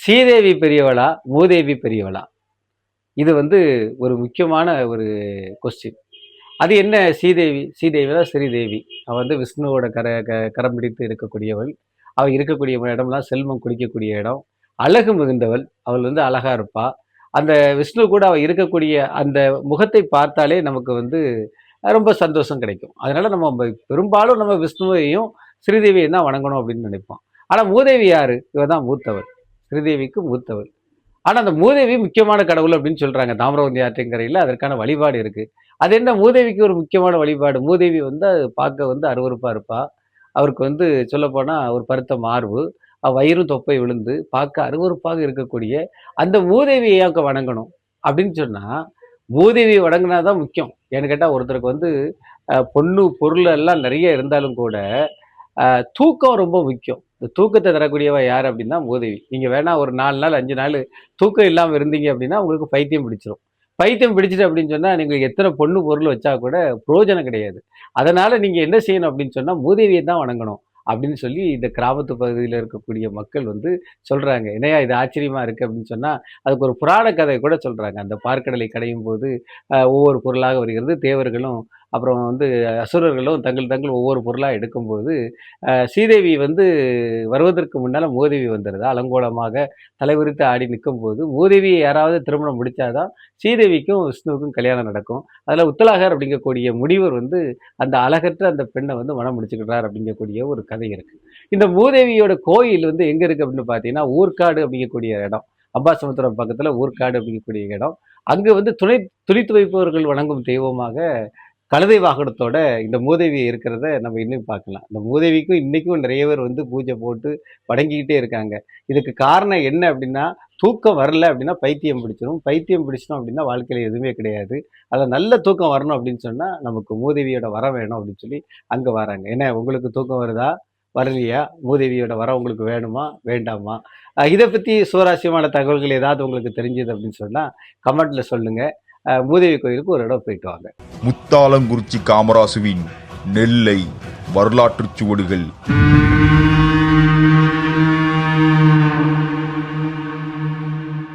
சீதேவி பெரியவளா? மூதேவி பெரியவளா? இது வந்து ஒரு முக்கியமான ஒரு கொஸ்டின். அது என்ன சீதேவி? சீதேவி தான் ஸ்ரீதேவி. அவ வந்து விஷ்ணுவோட கரம் பிடித்து இருக்கக்கூடியவள். அவ இருக்கக்கூடிய இடம்லாம் செல்வம் குடிக்கக்கூடிய இடம். அழகு மிகுந்தவள். அவள் வந்து அழகா இருப்பா. அந்த விஷ்ணு கூட அவ இருக்கக்கூடிய அந்த முகத்தை பார்த்தாலே நமக்கு வந்து ரொம்ப சந்தோஷம் கிடைக்கும். அதனால நம்ம பெரும்பாலும் நம்ம விஷ்ணுவையும், ஸ்ரீதேவியையும் தான் வணங்கணும் அப்படின்னு நினைப்போம். ஆனா மூதேவி யாரு? இவ தான் மூத்தவள். ஸ்ரீதேவிக்கு மூத்தவள். ஆனா அந்த மூதேவி முக்கியமான கடவுள் அப்படின்னு சொல்றாங்க. தாமிரபரணி ஆற்றங்கரையில அதற்கான வழிபாடு இருக்கு. அது என்ன மூதேவிக்கு ஒரு முக்கியமான வழிபாடு? மூதேவி வந்து பார்க்க வந்து அருவருப்பா இருப்பா. அவருக்கு வந்து சொல்லப்போனா ஒரு பருத்த மார்பு, வயிறும் தொப்பை விழுந்து பார்க்க அருவருப்பாக இருக்கக்கூடிய அந்த மூதேவியை ஏன் வணங்கணும்? அப்படின்னு சொன்னா, மூதேவியை வணங்குனா தான் முக்கியம். ஏன்னு கேட்டா ஒருத்தருக்கு வந்து பொண்ணு, பொருள் எல்லாம் நெறைய இருந்தாலும் கூட தூக்கம் ரொம்ப முக்கியம். இந்த தூக்கத்த தரக்கூடியவ யாரு அப்படின்னா மூதேவி. நீங்க வேணா ஒரு 4 நாள், 5 நாளு தூக்கம் இல்லாம இருந்தீங்க அப்படின்னா, உங்களுக்கு பைத்தியம் பிடிச்சிரும். பைத்தியம் பிடிச்சுட்டு அப்படின்னு சொன்னா, நீங்க எத்தன பொண்ணு, பொருள் வச்சா கூட பிரயோஜனம் கிடையாது. அதனால நீங்க என்ன செய்யணும் அப்படின்னு சொன்னா, மூதேவிய தான் வணங்கணும். அப்படின்னு சொல்லி இந்த கிராமத்து பகுதியில இருக்கக்கூடிய மக்கள் வந்து சொல்றாங்க. என்னய்யா இது ஆச்சரியமா இருக்கு அப்படின்னு சொன்னா, அதுக்கு ஒரு புராண கதை கூட சொல்றாங்க. அந்த பார்க்கடலை கடையும்போது ஒவ்வொரு பொருளாக வருகிறது. தேவர்களும் அப்புறம் வந்து அசுரர்களும் தங்கள் ஒவ்வொரு பொருளா எடுக்கும்போது, ஸ்ரீதேவி வந்து வருவதற்கு முன்னால மூதேவி வந்துருதா, அலங்கோலமாக தலைவிரித்து ஆடி நிக்கும்போது, மூதேவிய யாராவது திருமணம் முடிச்சா தான் ஸ்ரீதேவிக்கும், விஷ்ணுவுக்கும் கல்யாணம் நடக்கும். அதுல உத்தலாகர் அப்படிங்கக்கூடிய முனிவர் வந்து அந்த அழகற்ற அந்த பெண்ணை வந்து மணம் முடிச்சுக்கிறார் அப்படிங்கக்கூடிய ஒரு கதை இருக்கு. இந்த மூதேவியோட கோயில் வந்து எங்க இருக்கு அப்படின்னு பார்த்தீங்கன்னா, ஊர்க்காடு அப்படிங்கக்கூடிய இடம். அம்பாசமுத்திரம் பக்கத்துல ஊர்க்காடு அப்படிங்கக்கூடிய இடம். அங்க வந்து துணி துவைப்பவர்கள் வணங்கும் தெய்வமாக கழுதை வாகனத்தோட இந்த மூதேவி இருக்கிறத நம்ம இன்னும் பார்க்கலாம். இந்த மூதேவிக்கும் இன்னைக்கும் நிறைய பேர் வந்து பூஜை போட்டு வணங்கிக்கிட்டே இருக்காங்க. இதுக்கு காரணம் என்ன அப்படின்னா, தூக்கம் வரல அப்படின்னா பைத்தியம் பிடிச்சிரும். பைத்தியம் பிடிச்சிட்டோம் அப்படின்னா வாழ்க்கையில எதுவுமே கிடையாது. அதுல நல்ல தூக்கம் வரணும் அப்படின்னு சொன்னா, நமக்கு மூதேவியோட வரம் வேணும் அப்படின்னு சொல்லி அங்க வராங்க. என்ன உங்களுக்கு தூக்கம் வருதா? வரலையா? மூதேவியோட வரம் உங்களுக்கு வேணுமா? வேண்டாமா? இத பத்தி சுவாரஸ்யமான தகவல்கள் ஏதாவது உங்களுக்கு தெரிஞ்சது அப்படின்னு சொன்னா, கமெண்ட்ல சொல்லுங்க. மூதேவி கோயிலுக்கு ஒரு இடம் போயிட்டு வாங்க. முத்தாலங்குறிச்சி காமராசுவின் நெல்லை வரலாற்றுச் சுவடுகள்.